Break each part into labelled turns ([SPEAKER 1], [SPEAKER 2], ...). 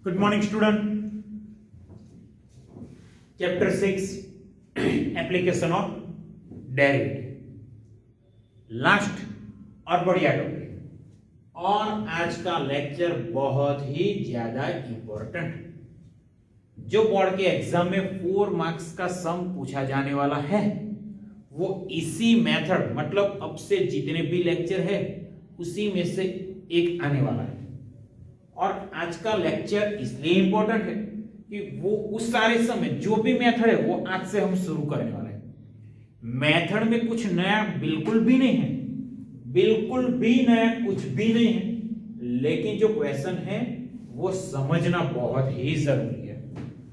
[SPEAKER 1] Good morning, student. Chapter 6 Application of Derivative. Last और बढ़िया topic और आज का लेक्चर बहुत ही ज्यादा इंपॉर्टेंट, जो बोर्ड के एग्जाम में 4 मार्क्स का सम पूछा जाने वाला है वो इसी मेथड, मतलब अब से जितने भी लेक्चर है उसी में से एक आने वाला है। और आज का लेक्चर इसलिए इंपॉर्टेंट है कि वो उस सारे समय जो भी मेथड है वो आज से हम शुरू करने वाले हैं। मेथड में कुछ नया बिल्कुल भी नहीं है, बिल्कुल भी नया कुछ भी नहीं है, लेकिन जो क्वेश्चन है वो समझना बहुत ही जरूरी है,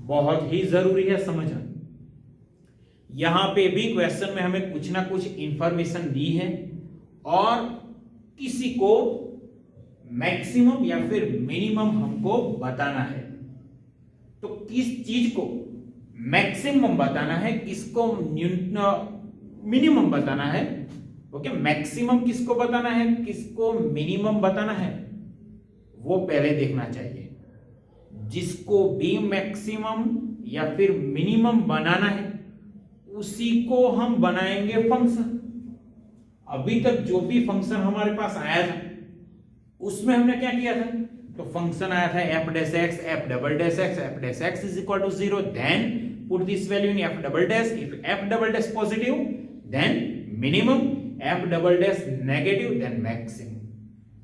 [SPEAKER 1] बहुत ही जरूरी है समझना। यहां पे भी क्वेश्चन में हमें कुछ ना कुछ इंफॉर्मेशन दी है और किसी को मैक्सिमम या फिर मिनिमम हमको बताना है। तो किस चीज को मैक्सिमम बताना है, किसको मिनिमम बताना है, ओके, मैक्सिमम किसको बताना है, किसको मिनिमम बताना है, वो पहले देखना चाहिए। जिसको भी मैक्सिमम या फिर मिनिमम बनाना है उसी को हम बनाएंगे फंक्शन। अभी तक जो भी फंक्शन हमारे पास आया था उसमें हमने क्या किया था, तो फंक्शन आया था f dash x, f double dash x, f dash x is equal to 0, then put this value in f double dash. If f double dash positive then minimum, f double dash negative then maximum.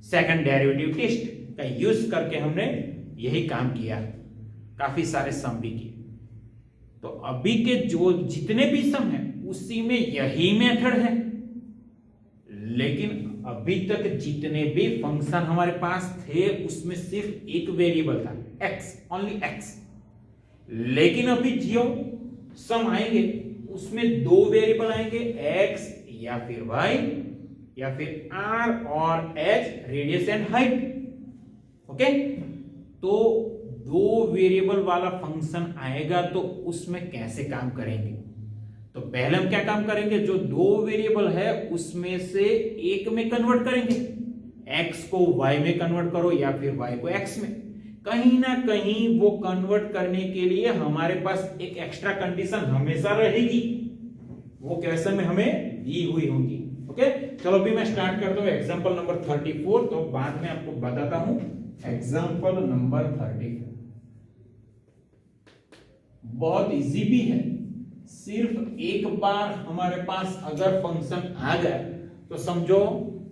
[SPEAKER 1] Second derivative test का use करके हमने यही काम किया, काफी सारे सम भी किए। तो अभी के जो जितने भी सम है उसी में यही मेथड है, लेकिन अभी तक जितने भी फंक्शन हमारे पास थे उसमें सिर्फ एक वेरिएबल था x, ओनली x। लेकिन अभी जो सम आएंगे उसमें दो वेरिएबल आएंगे, x या फिर y या फिर r और h, radius and height. Okay, तो दो वेरिएबल वाला फंक्शन आएगा तो उसमें कैसे काम करेंगे। तो पहले हम क्या काम करेंगे, जो दो वेरिएबल है उसमें से एक में कन्वर्ट करेंगे, x को y में कन्वर्ट करो या फिर y को x में। कहीं ना कहीं वो कन्वर्ट करने के लिए हमारे पास एक एक्स्ट्रा कंडीशन हमेशा रहेगी, वो क्वेश्चन में हमें दी हुई होगी। ओके, चलो अभी मैं स्टार्ट करता हूं एग्जांपल नंबर 34, तो बाद में आपको बताता हूं एग्जांपल नंबर 34। बहुत इजी भी है, सिर्फ एक बार हमारे पास अगर फंक्शन आ गया तो समझो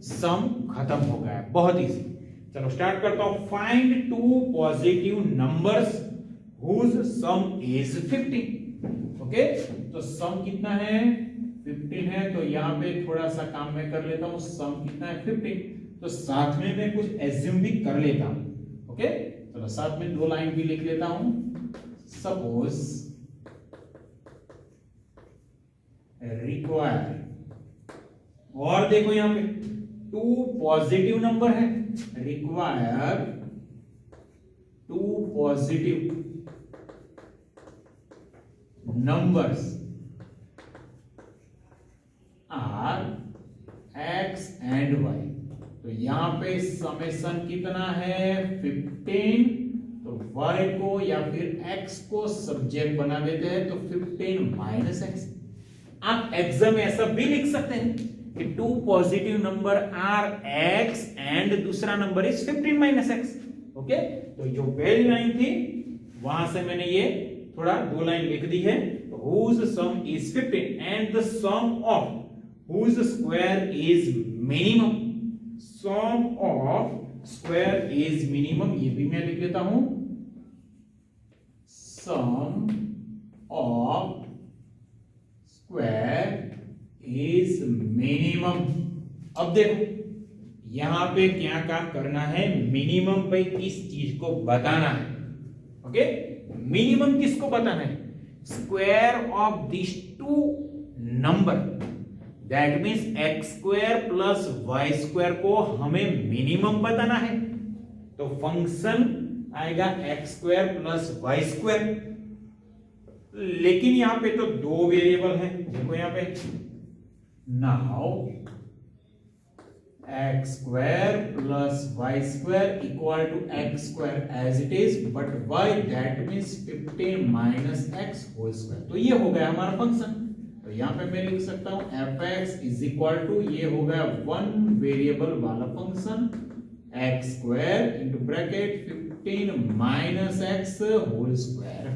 [SPEAKER 1] सम खत्म हो गया, बहुत इजी। चलो स्टार्ट करता हूं। Find two positive numbers whose sum is 15। Okay, तो सम कितना है, 15 है। तो यहां पे थोड़ा सा काम मैं कर लेता हूं, सम कितना है 15, तो साथ में मैं कुछ एज्यूम भी कर लेता हूं। ओके, चलो साथ में दो लाइन भी लिख लेता हूं। सपोज रिक्वायर, और देखो यहां पे टू पॉजिटिव नंबर है, require two positive numbers are x and y। तो यहां पे समेशन कितना है 15, तो y को या फिर x को सब्जेक्ट बना देते हैं, तो 15 माइनस x। आप एग्जाम में ऐसा भी लिख सकते हैं कि two positive number are x and दूसरा number is 15 minus x। Okay, तो जो पहली लाइन थी वहां से मैंने ये थोड़ा दो लाइन लिख दी है। whose sum is 15 and the sum of whose square is minimum, sum of square is minimum, ये भी मैं लिख लेता हूं, sum of square is minimum। अब देखो यहां पे क्या काम करना है, मिनिमम पे किस चीज को बताना है। ओके, मिनिमम किसको बताना है, square of this two number, that means x square plus y square को हमें मिनिमम बताना है। तो फंक्शन आएगा x square plus y square, लेकिन यहां पे तो दो वेरिएबल हैं, देखो यहां पे। Now x square plus y square equal to x square as it is, but y that means 15 minus x whole square। तो ये हो गया हमारा फंक्शन। तो यहाँ पे मैं लिख सकता हूँ fx इज इक्वल टू, ये हो गया वन वेरिएबल वाला function x square into bracket 15 minus x whole square,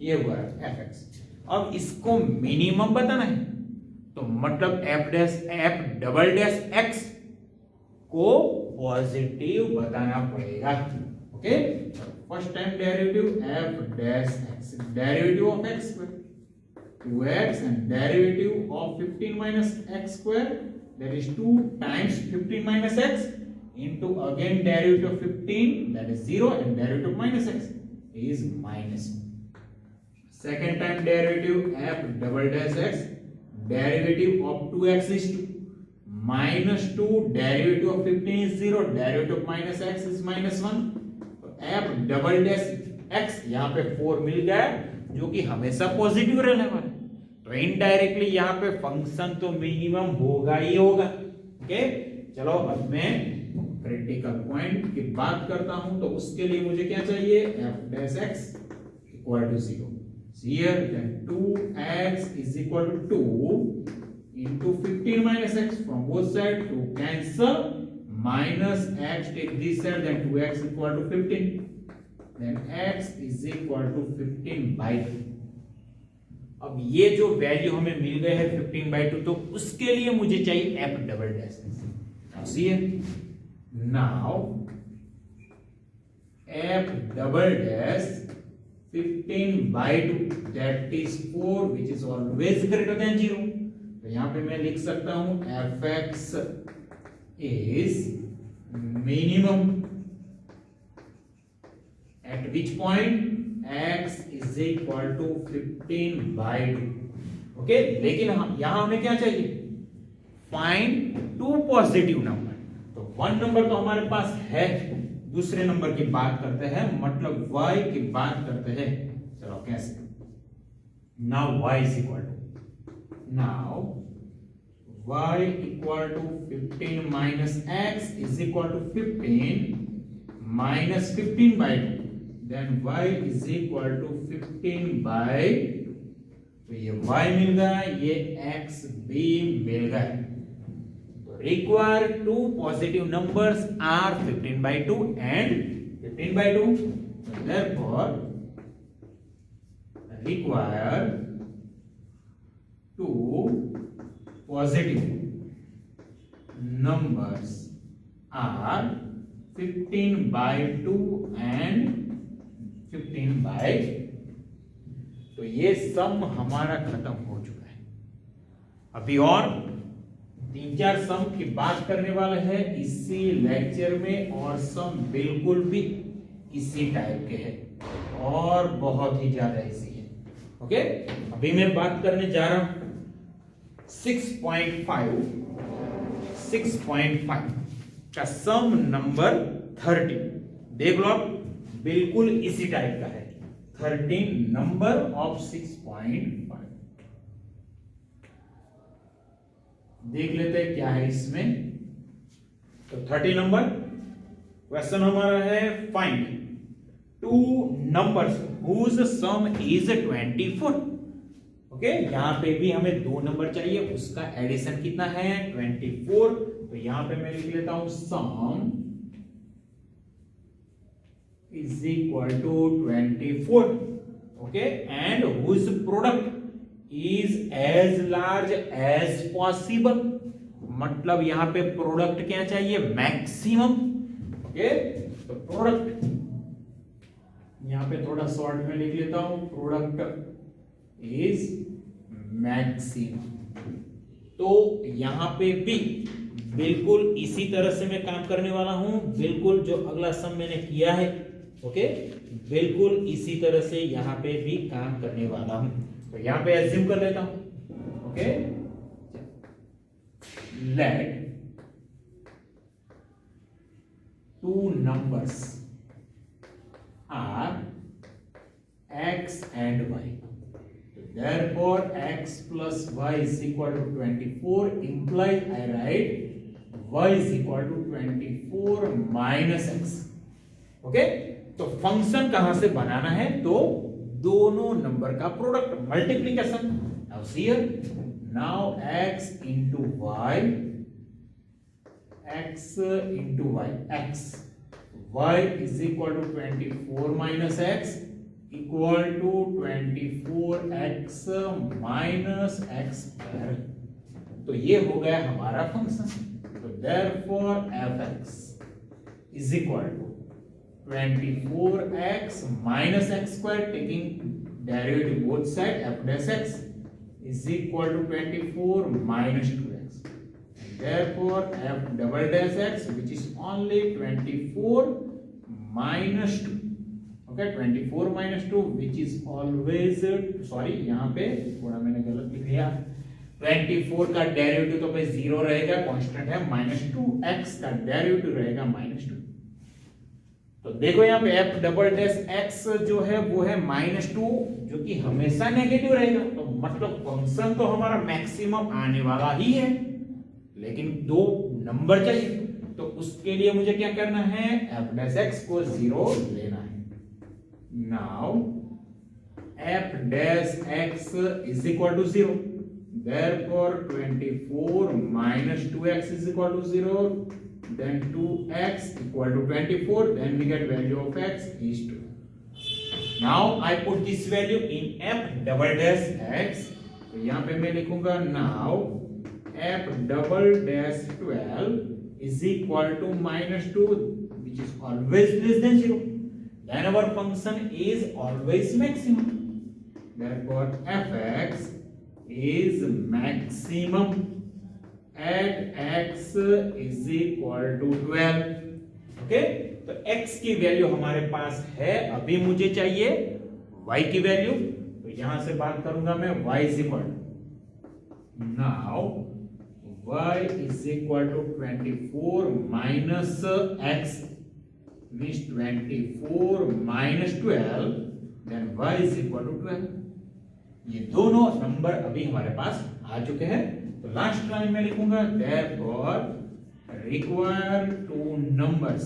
[SPEAKER 1] ये हुआ fx। अब इसको मिनिमम बताना है, तो मतलब f डबल डैश x को पॉजिटिव बताना पड़ेगा। Okay, first time derivative f dash x, derivative of x square 2x and derivative of 15 minus x square, that is 2 times 15 minus x into again derivative of 15, that is 0, and derivative of minus x is minus 1. Second time derivative f double dash x, derivative of 2x is 2 minus 2, derivative of 15 is 0, derivative of minus x is minus 1। तो f double dash x यहाँ पे 4 मिल गया जो कि हमेशा positive रहने वाला है, तो इनडायरेक्टली यहाँ पे फंक्शन तो मिनिमम होगा ही होगा। ओके, चलो अब मैं क्रिटिकल पॉइंट की बात करता हूं, तो उसके लिए मुझे क्या चाहिए, f dash x equal to 0। Here then 2x is equal to 2 into 15 minus x from both sides to cancel, minus x take this side, then 2x equal to 15, then x is equal to 15 by 2। अब ये जो value हमें मिल गए है 15 by 2, तो उसके लिए मुझे चाहिए f double dash. Now see now f double dash 15 by 2, that is 4, which is always greater than 0। तो यहाँ पे मैं लिख सकता हूं fx is minimum at which point x is equal to 15 by 2। Okay, लेकिन यहां हमें क्या चाहिए, फाइंड टू पॉजिटिव नंबर। तो वन नंबर तो हमारे पास है, दूसरे नंबर की बात करते हैं, मतलब y की बात करते हैं। चलो कैसे, now y is equal to, now y equal to 15 minus x is equal to 15 minus 15 by 2, then y is equal to 15 by, तो ये y मिल गया, ये x भी मिल गया। तो require two positive numbers are 15 by 2 and 15 by 2, so therefore require two positive numbers are 15 by 2 and 15 by, तो ये सम हमारा खत्म हो चुका है। अभी और 3-4 सम की बात करने वाले हैं इसी लेक्चर में, और सम बिल्कुल भी इसी टाइप के हैं और बहुत ही ज्यादा इजी है। ओके, अभी मैं बात करने जा रहा हूं 6.5 का सम नंबर 30। देख लो आप, बिल्कुल इसी टाइप का है, 13 नंबर ऑफ 6.5। देख लेते हैं क्या है इसमें। तो 30 नंबर क्वेश्चन हमारा है, find two numbers whose sum is 24। Okay, यहां पे भी हमें दो नंबर चाहिए, उसका एडिशन कितना है 24। तो यहां पे मैं लिख लेता हूं सम is equal to 24, okay, and whose product is as large as possible। मतलब यहां पे प्रोडक्ट क्या चाहिए, मैक्सिमम। ओके, तो प्रोडक्ट यहां पे थोड़ा शॉर्ट में लिख लेता हूं, प्रोडक्ट इज मैक्सिमम। तो यहां पे भी बिल्कुल इसी तरह से मैं काम करने वाला हूं, बिल्कुल जो अगला सम मैंने किया है, ओके, बिल्कुल इसी तरह से यहां पे भी काम करने वाला हूं। तो यहां पे एज्यूम कर लेता हूं, okay, let two numbers are x and y, therefore x plus y is equal to 24 implies I write y is equal to 24 minus x. Okay, तो फंक्शन कहां से बनाना है, तो दोनों नंबर का product, multiplication. Now see here, now x into y, x into y, y is equal to 24 minus x equal to 24x minus x square। तो ये हो गया हमारा फंक्शन। तो therefore fx is equal to 24x minus x square, taking derivative both side, f dash x is equal to 24 minus 2x, and therefore f double dash x, which is only 24 minus 2। okay, 24 minus 2 which is always, sorry यहाँ पे थोड़ा मैंने गलत लिख दिया, 24 का derivative तो भाई 0 रहेगा, कांस्टेंट है, माइनस 2x का डेरिवेटिव रहेगा माइनस 2। तो देखो यहाँ पे f डबल डैश x जो है वो है माइनस 2, जो कि हमेशा नेगेटिव रहेगा। तो मतलब फंक्शन तो हमारा मैक्सिमम आने वाला ही है, लेकिन दो नंबर चाहिए। तो उसके लिए मुझे क्या करना है, f डैश x को 0 लेना है। Now f dash x is equal to 0, therefore 24 minus 2x is equal to 0, then 2x equal to 24, then we get value of x is 2। now I put this value in f double dash x, तो यहाँ पे मैं लिखूंगा now f double dash 12 is equal to minus 2, which is always less than 0, then our function is always maximum, therefore fx is maximum at x is equal to 12। Okay, तो x की value हमारे पास है, अभी मुझे चाहिए y की value. तो यहां से बात करूंगा मैं y is equal now y is equal to 24 minus x means 24 minus 12, then y is equal to 12। ये दोनों नंबर अभी हमारे पास आ चुके हैं। तो लास्ट लाइन में लिखूंगा therefore required two numbers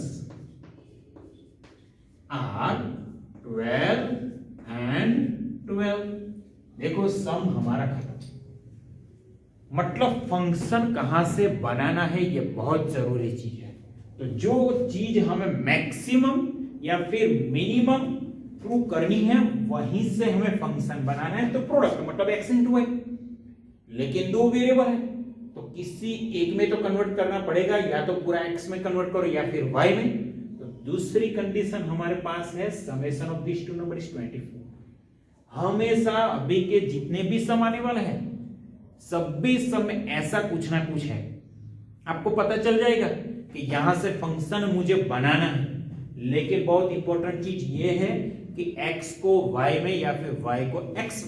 [SPEAKER 1] are 12 and 12। देखो सम हमारा खत्म, मतलब फंक्शन कहां से बनाना है ये बहुत जरूरी चीज है। तो जो चीज हमें मैक्सिमम या फिर मिनिमम प्रूव करनी है वहीं से हमें फंक्शन बनाना है। तो प्रोडक्ट मतलब x इंटू वाई, लेकिन दो वेरिएबल है तो किसी एक में तो कन्वर्ट करना पड़ेगा, या तो पूरा x में कन्वर्ट करो या फिर y में। तो दूसरी कंडीशन हमारे पास है summation of this two number is 24। हमेशा अभी के जितने भी सम आने वाले हैं सभी सम में ऐसा कुछ ना कुछ है, आपको पता चल जाएगा कि यहां से फंक्शन मुझे बनाना है। लेकिन बहुत इंपॉर्टेंट चीज ये है कि x को y में या फिर y को x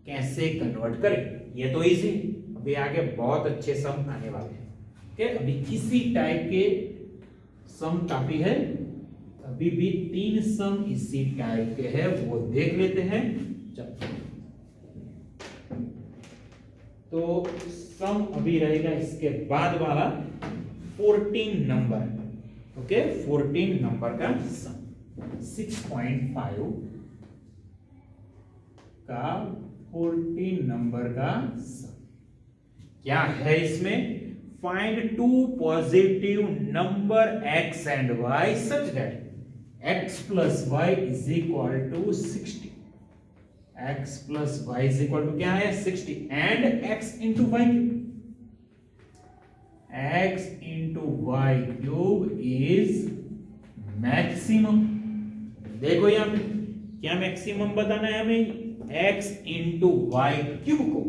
[SPEAKER 1] कैसे कन्वर्ट करें, ये तो इजी। अभी आगे बहुत अच्छे सम आने वाले हैं। ओके, अभी किसी टाइप के सम काफी है, अभी भी 3 सम इसी टाइप के हैं, वो देख लेते हैं। चलो, तो सम अभी रहेगा इसके बाद वाला 14 नंबर। ओके, 14 नंबर का सम 6.5 का 14 नंबर का सम क्या है इसमें, find two positive number x and y such that x plus y is equal to 60। x plus y is equal to क्या है 60, and x into y x into y cube is maximum. देखो यहां पे क्या maximum बताना है हमें, x into y cube को,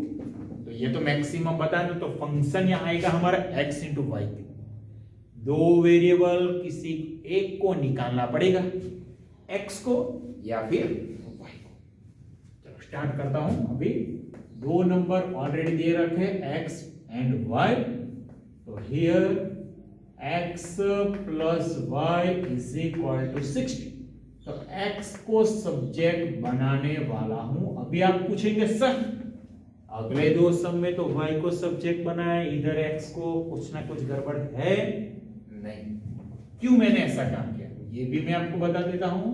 [SPEAKER 1] तो ये तो मैक्सिमम बताना। तो फंक्शन यहां आएगा हमारा x इंटू वाई क्यूब। दो वेरिएबल किसी एक को निकालना पड़ेगा, x को या फिर y को। चलो स्टार्ट करता हूं। अभी दो नंबर ऑलरेडी दे रखे x एंड y, तो here x plus y is equal to 60। तो x को सब्जेक्ट बनाने वाला हूं। अभी आप पूछेंगे सर अगले दो सम में तो y को सब्जेक्ट बनाया, इधर x को, कुछ ना कुछ गड़बड़ है नहीं। क्यों मैंने ऐसा काम किया ये भी मैं आपको बता देता हूं।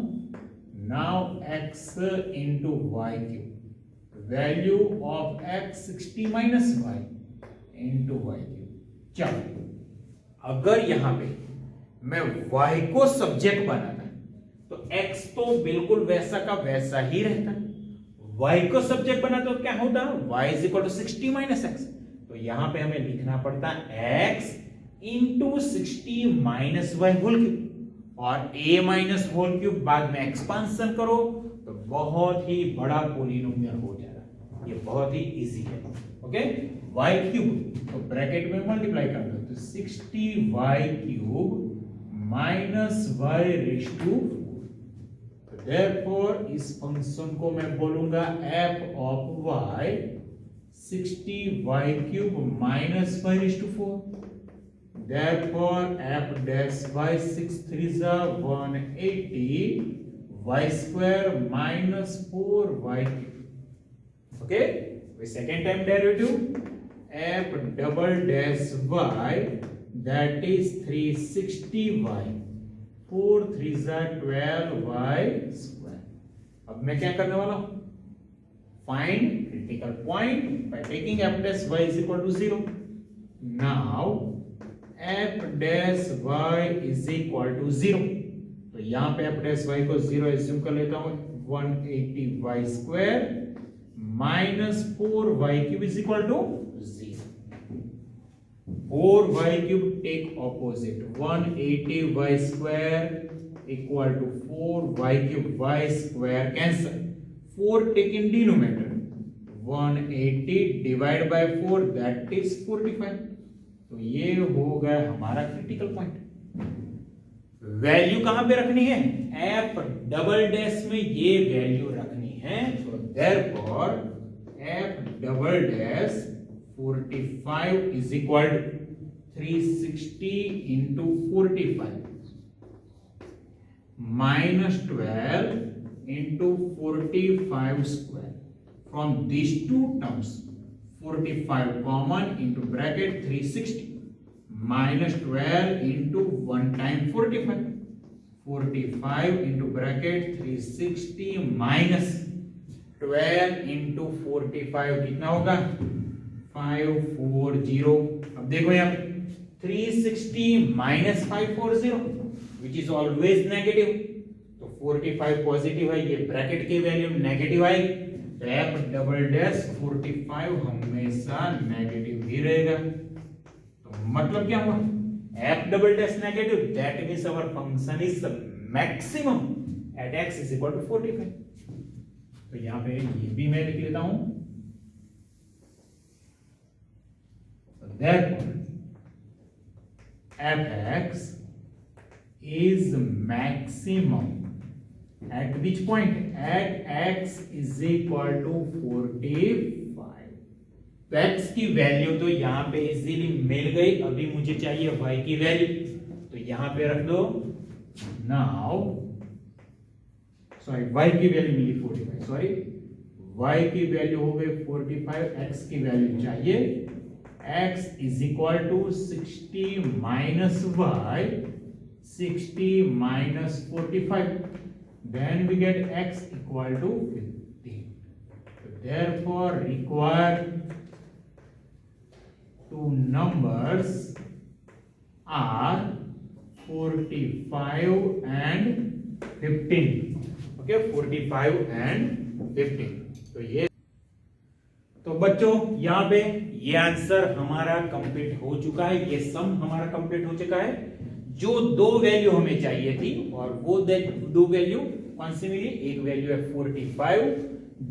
[SPEAKER 1] Now x into y cube, value of x 60 minus y into y cube. चलो अगर यहां पे मैं y को सब्जेक्ट बनाता तो x तो बिल्कुल वैसा का वैसा ही रहता, y को सब्जेक्ट बना तो क्या होता, y is equal to 60 minus x. तो यहां पे हमें लिखना पड़ता x into 60 minus y whole cube, और a माइनस होल क्यूब बाद में एक्सपांशन करो तो बहुत ही बड़ा पोलिनोमियल हो जाएगा। ये बहुत ही इजी है। ओके, y क्यूब तो ब्रैकेट में मल्टीप्लाई कर दो तो 60y cube minus y raise to, therefore इस फंक्शन को मैं बोलूंगा f of y 60y cube minus y raise to 4, therefore f dash y 6 3 180 y square minus 4y cube। okay, with second time derivative f double dash y that is 360y 4 3 12y square। अब मैं क्या करने वाला हूं, find critical point by taking f dash y is equal to 0। Now f dash y is equal to 0, तो यहां पे f dash y को 0 एज्यूम कर लेता हूं, 180y square minus 4y cube is equal to 0। 4y cube take opposite, 180y square equal to 4y cube, y square cancel, 4 take in denominator, 180 divide by 4 that is 45। तो ये हो गया हमारा critical point. Value कहां पे रखनी है, f double dash में ये वैल्यू रखनी है, तो therefore f double dash 45 is equal to 360 into 45 minus 12 into 45 square। From these two terms 45 common into bracket 360 minus 12 into 1 time 45, 45 into bracket 360 minus 12 into 45 कितना होगा 540। अब देखो यहाँ 360 minus 540 which is always negative, तो 45 positive है, ये bracket की value negative आएगी, तो f डबल डैश 45 हमेशा नेगेटिव ही रहेगा। तो मतलब क्या हुआ, f double dash negative, that means our function is maximum at x is equal to 45। तो यहां पे ये भी मैं लिख लेता हूं, therefore fx is maximum at which point, at x is equal to 45। तो x की वैल्यू तो यहां पे इजीली मिल गई, अभी मुझे चाहिए y की वैल्यू, तो यहां पे रख दो। नाउ सॉरी y की वैल्यू मिली 45, सॉरी y की वैल्यू हो गई 45, x की वैल्यू चाहिए, x is equal to 60 minus y, 60 minus 45, then we get x equal to 50। so therefore required two numbers are 45 and 15। okay, 45 and 15। तो ये तो बच्चों यहाँ पे ये आंसर हमारा कंप्लीट हो चुका है, ये सम हमारा कंप्लीट हो चुका है। जो दो वैल्यू हमें चाहिए थी और वो दो वैल्यू कौन सी मिली, एक वैल्यू है 45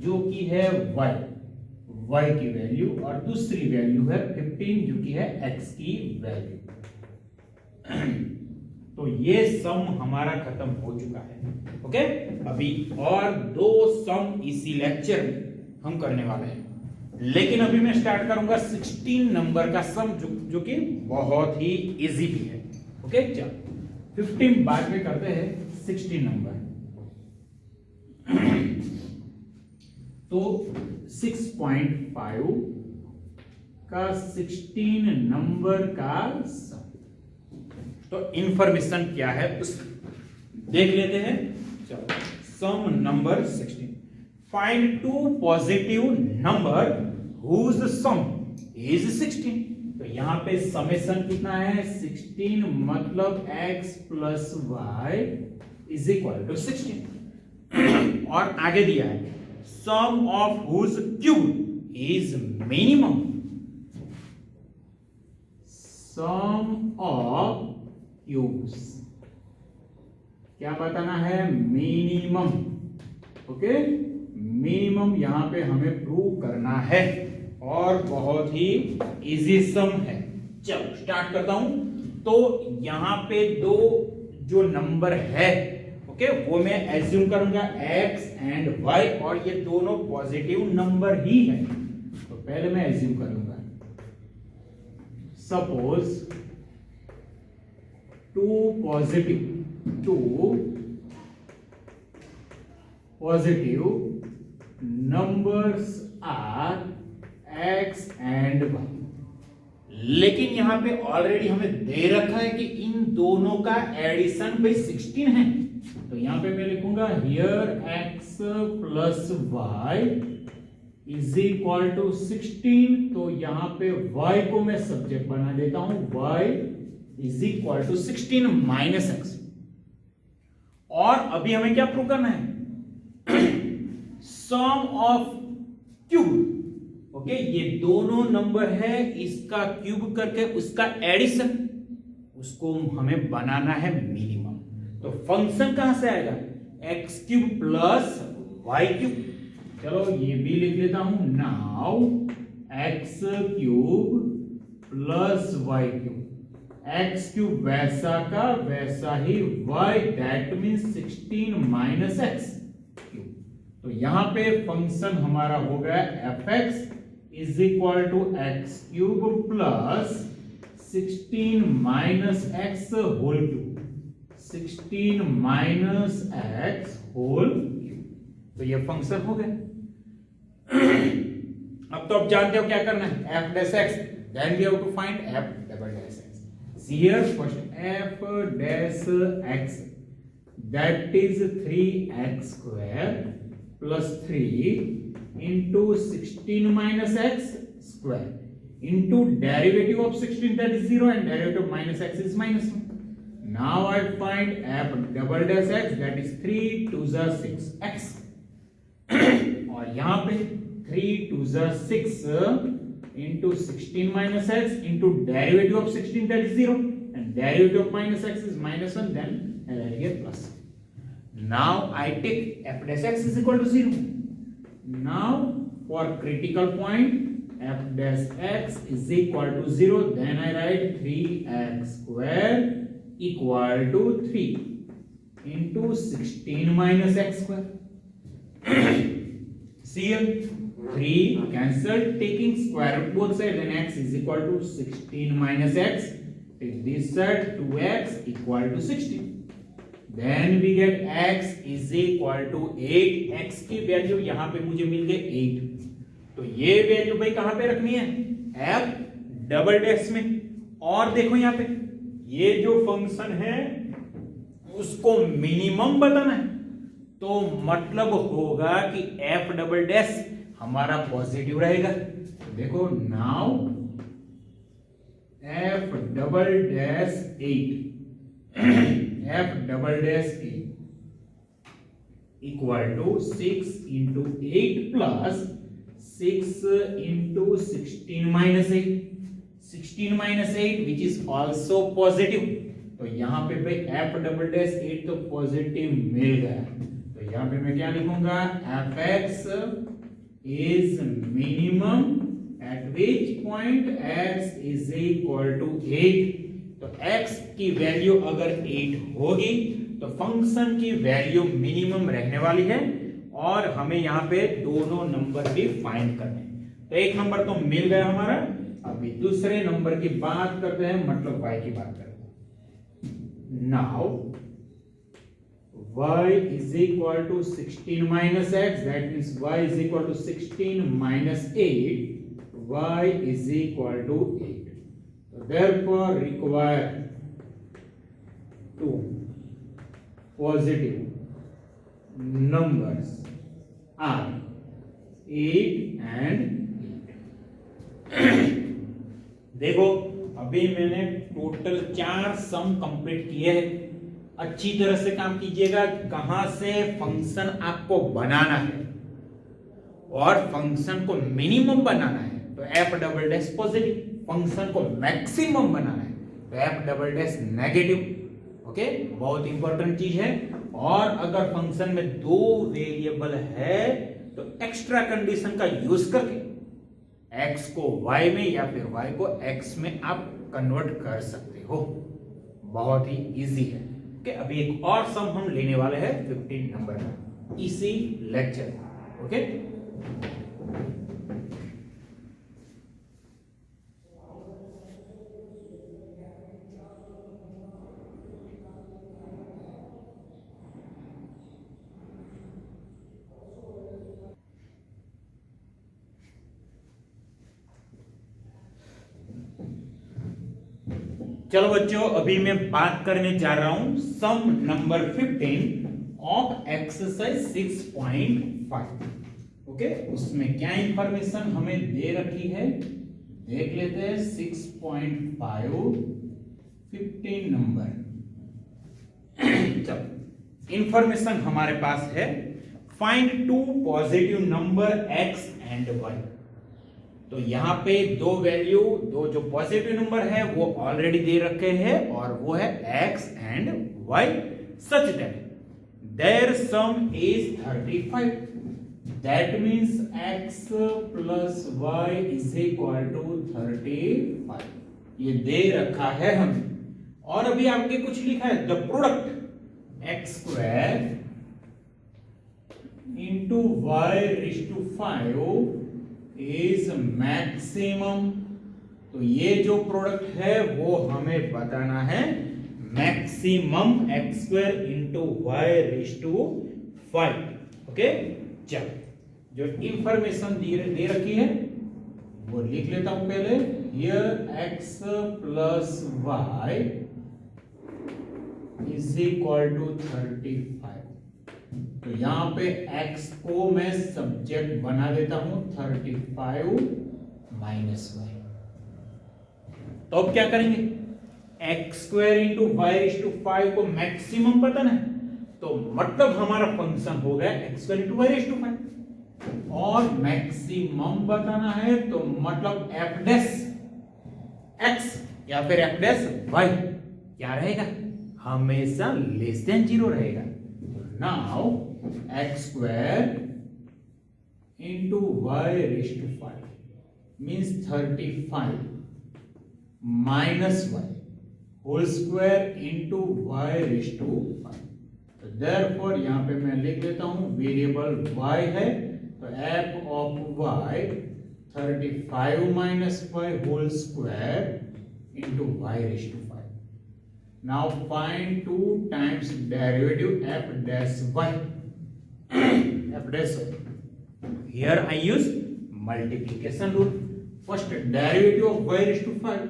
[SPEAKER 1] जो कि है y की वैल्यू, और दूसरी वैल्यू है 15 जो कि है x की वैल्यू। तो ये सम हमारा खत्म हो चुका है। ओके, अभी और दो सम इसी लेक्चर में हम करने वाले हैं, लेकिन अभी मैं स्टार्ट करूंगा 16 नंबर का सम जो कि बहुत ही इजी भी है। ओके, चलो 15 बाद में करते हैं, 16 नंबर। तो 6.5 का 16 नंबर का सम। तो इंफॉर्मेशन क्या है उस देख लेते हैं। चलो, sum number 16, find two positive number whose sum is 16। तो यहां पे समेशन कितना है 16, मतलब x plus y is equal to 16। और आगे दिया है sum of whose cube is minimum, sum of cubes क्या बताना है, मिनिमम। ओके, मिनिमम यहां पे हमें प्रूव करना है और बहुत ही इजी सम है। चलो स्टार्ट करता हूं। तो यहां पे दो जो नंबर है, ओके, वो मैं एज्यूम करूंगा x एंड y, और ये दोनों पॉजिटिव नंबर ही है। तो पहले मैं एज्यूम करूंगा, suppose two positive numbers are x and y, लेकिन यहां पे ऑलरेडी हमें दे रखा है कि इन दोनों का एडिशन भाई 16 है। तो यहां पे मैं लिखूंगा here x plus y is equal to 16। तो यहां पे y को मैं सब्जेक्ट बना देता हूं, y is equal to 16 minus x। और अभी हमें क्या प्रूव करना है, सम ऑफ क्यूब। ओके, ये दोनों नंबर है, इसका क्यूब करके उसका एडिशन, उसको हमें बनाना है मिनिमम। तो फंक्शन कहां से आएगा, x cube plus y cube. चलो ये भी लिख लेता हूं, now x cube plus y cube, x cube वैसा का वैसा ही, y that means 16 minus x cube. तो यहां पे फंक्शन हमारा हो गया f x is equal to x cube plus 16 minus x whole cube, 16 minus x whole cube. तो ये फंक्शन हो गया। अब तो आप जानते हो क्या करना है, f dash x, then we have to find f double dash x. Here first f dash x that is 3x square plus 3 into 16 minus x square into derivative of 16, that is 0, and derivative of minus x is minus 1. Now I find f double dash x, that is 3 2s are 6x। और यहाँ पे 3 2s are 6 into 16 minus x into derivative of 16, that is 0, and derivative of minus x is minus 1, then I write here plus. Now I take f dash x is equal to 0. Now for critical point f dash x is equal to 0, then I write 3x square equal to 3 into 16 minus x square। See here, 3 cancelled, taking square root both sides, then x is equal to 16 minus x, take this side 2x equal to 16, then we get x is equal to 8। x की value यहां पे मुझे मिल गई 8। तो ये value भाई कहां पे रखनी है, f डबल डैश में। और देखो यहां पे ये जो फंक्शन है उसको मिनिमम बताना है, तो मतलब होगा कि f डबल डैश हमारा पॉजिटिव रहेगा। तो देखो now f double dash 8 f double dash a equal to 6 into 8 plus 6 into 16 minus 8, 16 minus 8 which is also positive। तो यहां पे भाई f double dash 8 तो पॉजिटिव मिल गया। तो यहां पे मैं क्या लिखूंगा, fx is minimum at which point x is equal to 8। तो x की वैल्यू अगर 8 होगी तो फंक्शन की वैल्यू मिनिमम रहने वाली है, और हमें यहां पे दोनों नंबर भी फाइंड करने हैं। तो एक नंबर तो मिल गया हमारा। अभी दूसरे नंबर की बात करते हैं, मतलब y की बात करते हैं। Now y is equal to 16 minus x, that means y is equal to 16 minus 8, y is equal to 8. So therefore require two positive numbers are 8 and 8. देखो अभी मैंने टोटल 4 सम कंप्लीट किए हैं। अच्छी तरह से काम कीजिएगा, कहां से फंक्शन आपको बनाना है और फंक्शन को मिनिमम बनाना है तो F double dash positive, function को मैक्सिमम बनाना है तो F double dash negative. Okay, बहुत इंपॉर्टेंट चीज है। और अगर फंक्शन में दो वेरिएबल है तो एक्स्ट्रा कंडीशन का यूज करके x को y में या फिर y को x में आप कन्वर्ट कर सकते हो। बहुत ही इजी है। ओके, अभी एक और सम हम लेने वाले हैं 15 नंबर का इसी लेक्चर। ओके, चलो बच्चों, अभी मैं बात करने जा रहा हूं सम नंबर 15 ऑफ एक्सरसाइज 6.5। ओके, उसमें क्या इंफॉर्मेशन हमें दे रखी है देख लेते हैं। 6.5 15 नंबर। चलो, इंफॉर्मेशन हमारे पास है, find two positive number x and y। तो यहां पे दो वैल्यू, दो जो पॉजिटिव नंबर है वो ऑलरेडी दे रखे हैं और वो है x and y, such that their sum is 35। That means x plus y is equal to 35। ये दे रखा है हमें। और अभी आपके कुछ लिखा है, the product x square into y raise to 5 is maximum. तो ये जो प्रोडक्ट है वो हमें बताना है maximum x square into y raise to 5। Okay, चलो जो इंफॉर्मेशन दे रखी है वो लिख लेता हूं पहले। Here x plus y is equal to 35। तो यहां पे x को मैं सब्जेक्ट बना देता हूं 35 माइनस y। तो अब क्या करेंगे, x square into y raise to 5 को मैक्सिमम बताना है तो मतलब हमारा फंक्शन हो गया x square into y raise to 5। और मैक्सिमम बताना है तो मतलब एफ डैश एक्स या फिर एफ डैश वाई क्या रहेगा, हमेशा लेस देन 0 रहेगा। Now x square into y raised to 5 means 35 minus y whole square into y raised to 5। तो therefore यहाँ पे मैं लिख देता हूँ वेरिएबल y है तो f of y 35 minus y whole square into y raised to 5। Now find 2 times derivative f dash y. F dash y. Here I use multiplication rule. First derivative of y raised to 5,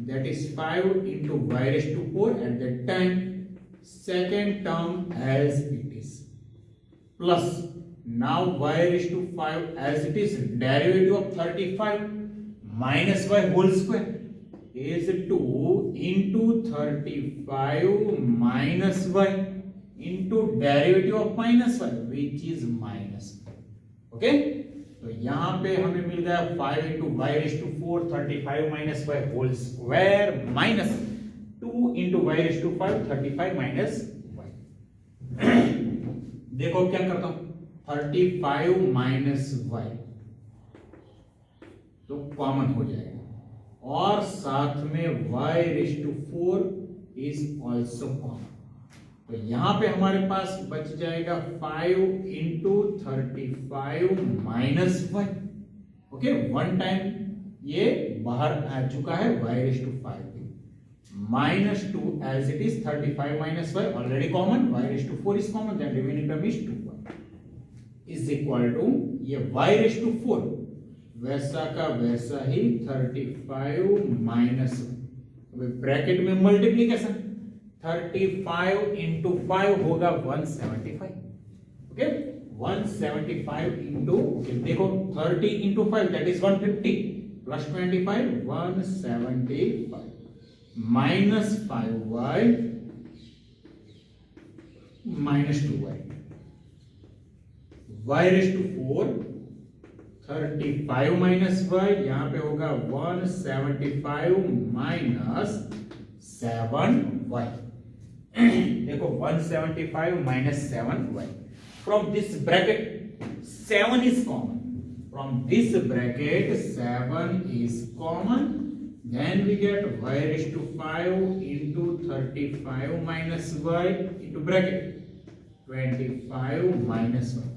[SPEAKER 1] that is 5 into y raised to 4 at that time. Second term as it is. Plus now y raised to 5 as it is, derivative of 35 minus y whole square is 2 into 35 minus y into derivative of minus y which is minus। Okay, तो यहां पे हमें मिल गया 5 into y raised to 4 35 minus y whole square minus 2 into y raised to 5 35 minus y। देखो क्या करता हूं, 35 minus y तो कॉमन हो जाएगा और साथ में y raise to 4 is also common. तो यहां पे हमारे पास बच जाएगा 5 into 35 minus y। Okay, one time ये बाहर आ चुका है y raise to 5 minus 2 as it is 35 minus y already common, y raised to 4 is common, then remaining term is 2y is equal to ये y raised to 4 वैसा का वैसा ही 35 minus bracket में मल्टीप्लीकेशन 35 इंटू 5 होगा 175 okay 175 into देखो 30 into 5 that is 150 plus 25 175 minus 5y minus 2y y raised to 4 35 minus y यहां पे होगा 175 minus 7y देखो 175 minus 7y from this bracket 7 is common from this bracket 7 is common. Then we get y raised to 5 into 35 minus y into bracket 25 minus 1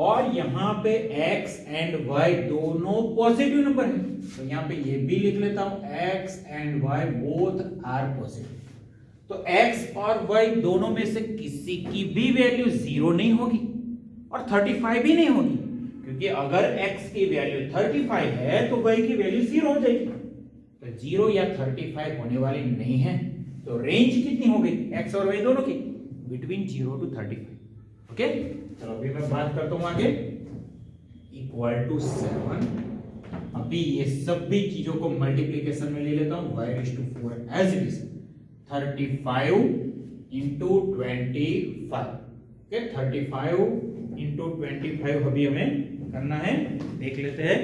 [SPEAKER 1] और यहाँ पे x and y दोनों positive number है तो यहाँ पे ये भी लिख लेता हूं x and y both are positive तो x और y दोनों में से किसी की भी वैल्यू जीरो नहीं होगी और 35 भी नहीं होगी क्योंकि अगर x की वैल्यू 35 है तो y की वैल्यू जीरो हो जाएगी तो 0 या 35 होने वाली नहीं है तो रेंज कितनी हो गई x और y दोनों की बिटवीन 0 टू 35 ओके चलो अभी मैं बात करता हूं आगे इक्वल टू 7 अभी ये सब भी चीजों को मल्टीप्लिकेशन में ले लेता हूं y raise to 4 as it is 35 into 25 okay 35 into 25 अभी हमें करना है देख लेते हैं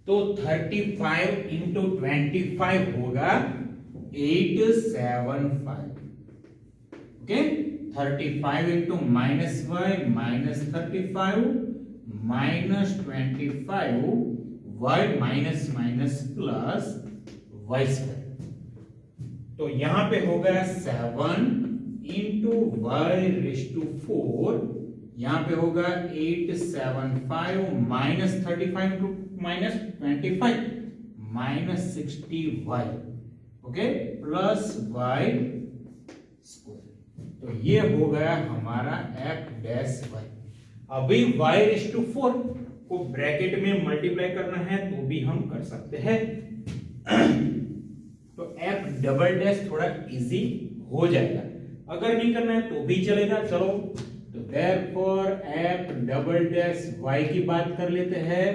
[SPEAKER 1] तो 35 into 25 होगा 875 okay 35 into minus y minus 35 minus 25 y minus minus plus y square तो यहां पे होगा 7 into y raised to 4 यहां पे होगा 875 minus 35 to minus 25 minus 60y okay plus y square तो ये हो गया हमारा f डैश y अभी y रेज़ टू 4 को ब्रैकेट में मल्टीप्लाई करना है तो भी हम कर सकते हैं तो f डबल डैश थोड़ा इजी हो जाएगा अगर नहीं करना है तो भी चलेगा चलो तो therefore f double dash y की बात कर लेते हैं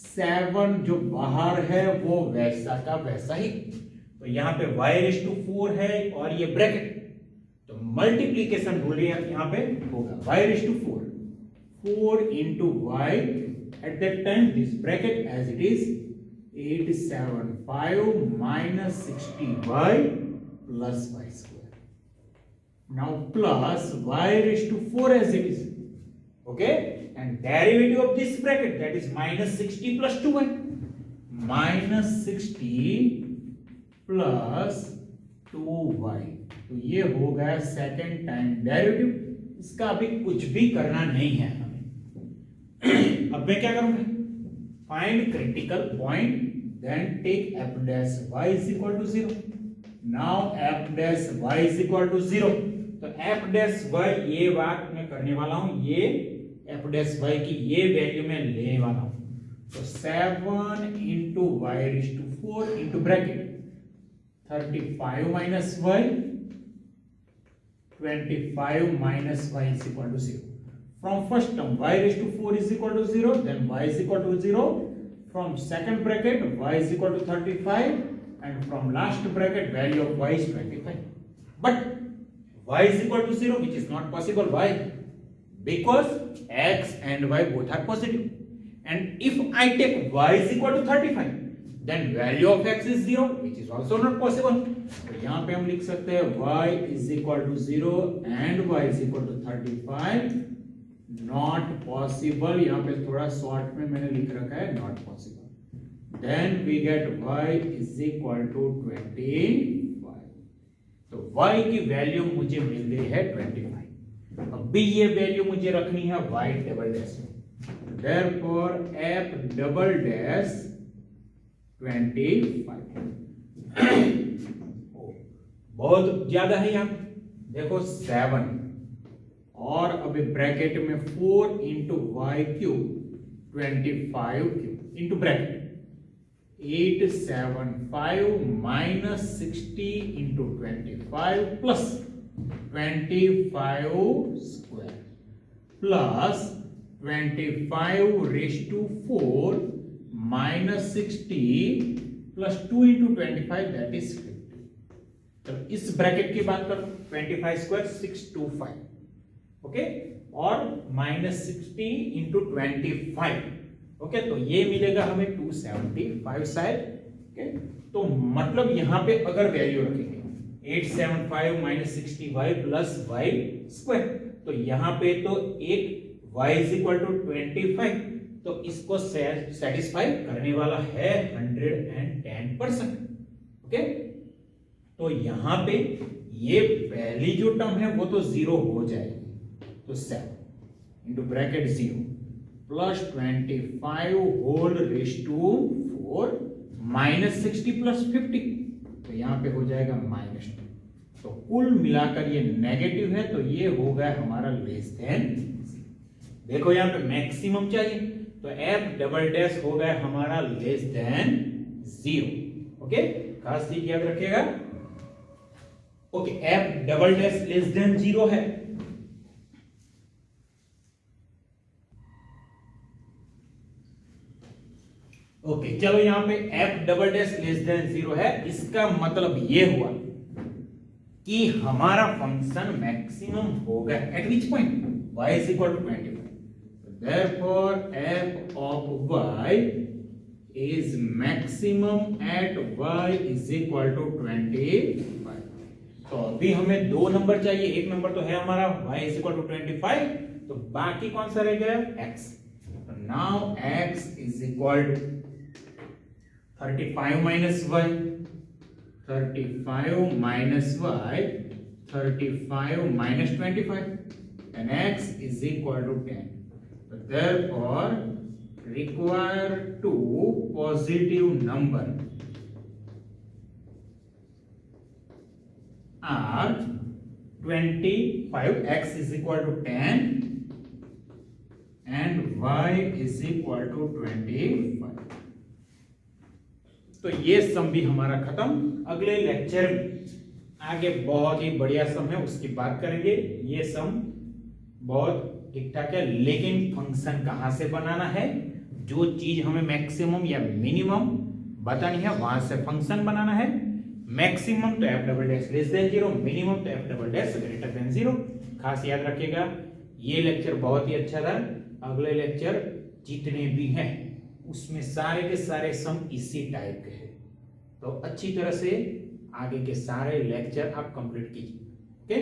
[SPEAKER 1] 7 जो बाहर है वो वैसा का वैसा ही तो यहाँ पे y रेज़ टू 4 है और ये ब्रैकेट तो मल्टीप्लीकेशन बोलिए यहाँ पे होगा y raise to 4 into y at that time this bracket as it is 875 minus 60y plus y square now plus y raised to 4 as it is okay and derivative of this bracket that is minus 60 plus 2y minus 60 plus 2y तो ये हो गया second time derivative इसका अभी कुछ भी करना नहीं है हमें अब मैं क्या करूंगा find critical point then take f dash y is equal to 0 now f dash y is equal to 0 तो f डैश y ये बात मैं करने वाला हूं ये f डैश y की ये वैल्यू मैं लेने वाला हूं तो 7 into y raised to 4 into bracket 35 minus y 25 minus y is equal to 0 from first term y raised to 4 is equal to 0 then y is equal to 0 from second bracket y is equal to 35 and from last bracket value of y is 25 but y is equal to 0 which is not possible why because x and y both are positive and if I take y is equal to 35 then value of x is 0 which is also not possible तो यहाँ पे हम लिख सकते हैं y is equal to 0 and y is equal to 35 not possible यहाँ पे थोड़ा शॉर्ट में मैंने लिख रखा है not possible then we get y is equal to 25 तो y की वैल्यू मुझे मिल गई है 25 अब भी ये वैल्यू मुझे रखनी है y डबल डैश में therefore f डबल डैश 25। बहुत ज्यादा है यहाँ पे, देखो 7 और अभी ब्रैकेट में 4 into y cube 25 cube into bracket 875 minus 60 into 25 plus 25 square plus 25 raise to 4 minus 60 plus 2 into 25 that is 50। तो इस ब्रैकेट की बात करो 25 स्क्वायर 625 ओके और माइनस 60 इंटू 25 ओके तो ये मिलेगा हमें 275 शायद ओके। तो मतलब यहां पे अगर वैल्यू रखेंगे 875 माइनस 65 प्लस वाई स्क्वायर तो यहां पे तो एक y इज इक्वल टू 25 तो इसको सेटिस्फाई करने वाला है 110% ओके। तो यहां पे ये पहली जो टर्म है वो तो जीरो हो जाएगी तो 7 into bracket 0 plus 25 whole raise to 4 minus 60 plus 50 तो यहां पे हो जाएगा माइनस 2 तो कुल मिलाकर ये नेगेटिव है तो ये हो गया हमारा लेस देन। देखो यहां पे मैक्सिमम चाहिए तो f डबल डैश हो गया हमारा लेस देन 0 ओके। खास चीज याद रखिएगा okay f double dash less than 0 है ओके चलो यहां पे f double dash less than 0 है इसका मतलब ये हुआ कि हमारा फंक्शन मैक्सिमम होगा at which point y is equal to 25। Therefore, f of y is maximum at y is equal to 25। तो अभी हमें दो नंबर चाहिए, एक नंबर तो है हमारा y is equal to 25, तो बाकी कौन सा रह गया x। तो now x is equal to 35 minus y, 35 minus y, 35 minus 25, and x is equal to 10। Therefore, require two positive number are 25 x is equal to 10 and y is equal to 25। तो ये सम भी हमारा खत्म। अगले lecture में आगे बहुत ही बढ़िया सम है उसकी बात करेंगे। ये सम बहुत ठीक ठाक है लेकिन फंक्शन कहां से बनाना है, जो चीज हमें मैक्सिमम या मिनिमम बतानी है वहां से फंक्शन बनाना है। मैक्सिमम तो f double dash less than 0, minimum तो f double dash greater than 0। खास याद रखिएगा ये लेक्चर बहुत ही अच्छा था। अगले लेक्चर जितने भी हैं उसमें सारे के सारे सम इसी टाइप के हैं, तो अच्छी तरह से आगे के सारे लेक्चर आप कंप्लीट कीजिए ओके।